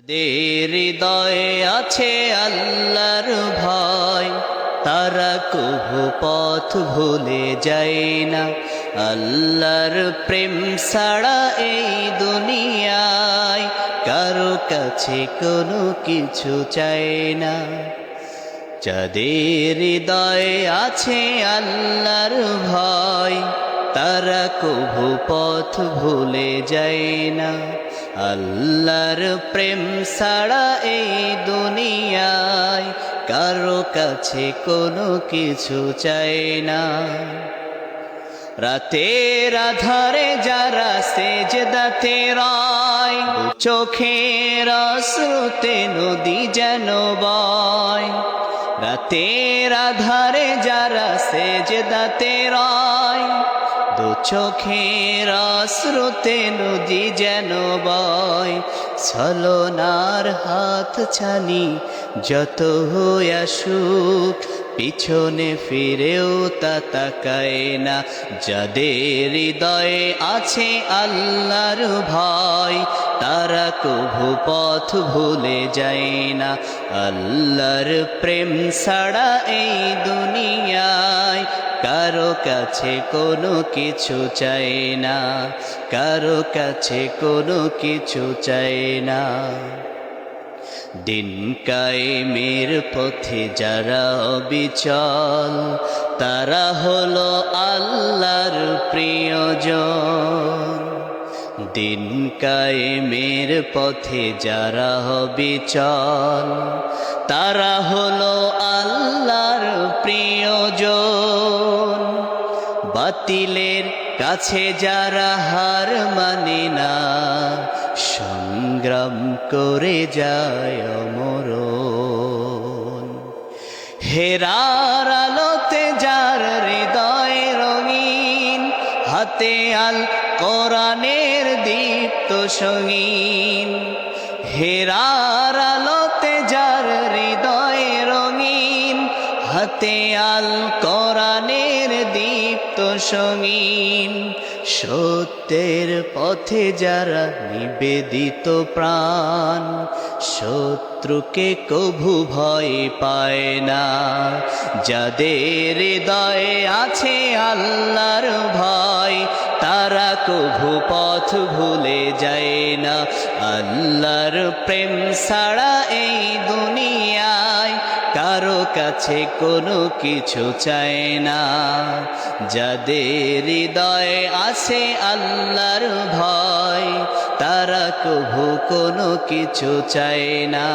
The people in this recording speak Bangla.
যাদের হৃদয়ে আছে আল্লাহর ভয়, তারা কভু পথ ভুলে যায় না। আল্লাহর প্রেম ছাড়া এই দুনিয়ায় কারো কাছে কোনো কিছু চায় না। যাদের হৃদয়ে আছে আল্লাহর ভয়, তারা কভু পথ ভুলে যায় না। আল্লাহর প্রেম ছাড়া এই দুনিয়ায় কারো কাছে কোনো কিছু চায় না। রাতের আধারে যারা সেজদাতে রয়, চোখের অশ্রুতে নদী যেন বয়। রাতের আধারে যারা সেজদাতে রয়, দু চোখের অশ্রুতে নদী যেন বয়। ছলনার হাত ছানি যত হয়ে আসুক, পিছনে ফিরেও তা তাকায় না। যাদের হৃদয়ে আছে আল্লাহর ভয়, তারা কভু পথ ভুলে যায় না। আল্লাহর প্রেম ছাড়া এই দুনিয়ায় কারো কাছে কোনো কিছু চায় না, কারো কাছে কোনো কিছু চায় না। দিন কায়েমের পথে যারা অবিচল, তারা হলো আল্লাহর প্রিয়জন। দিন কায়েমের পথে যারা অবিচল, তারা হলো আল্লাহর প্রিয়জন। বাতিলের কাছে যারা হার মানে না, সংগ্রাম করে যায় অমরণ। হেরার আলোতে যার হৃদয় রঙিন, হাতে আল কোরআনের দীপ্ত সঙ্গীন। হেরার আলোতে যার হৃদয় রঙিন, হাতে আল কোরআনের দীপ্ত সঙ্গীন। সত্যের পথে যারা নিবেদিত প্রাণ, শত্রুকে কভু ভয় পায় না। যাদের হৃদয়ে আছে আল্লাহর ভয়, তারা কভু পথ ভুলে যায় না। আল্লাহর প্রেম ছাড়া এই দুনিয়ায় কারো কাছে কোনো কিছু চায় না। যাদের হৃদয়ে আছে আল্লাহর ভয়, তারা কভু কোনো কিছু চায় না।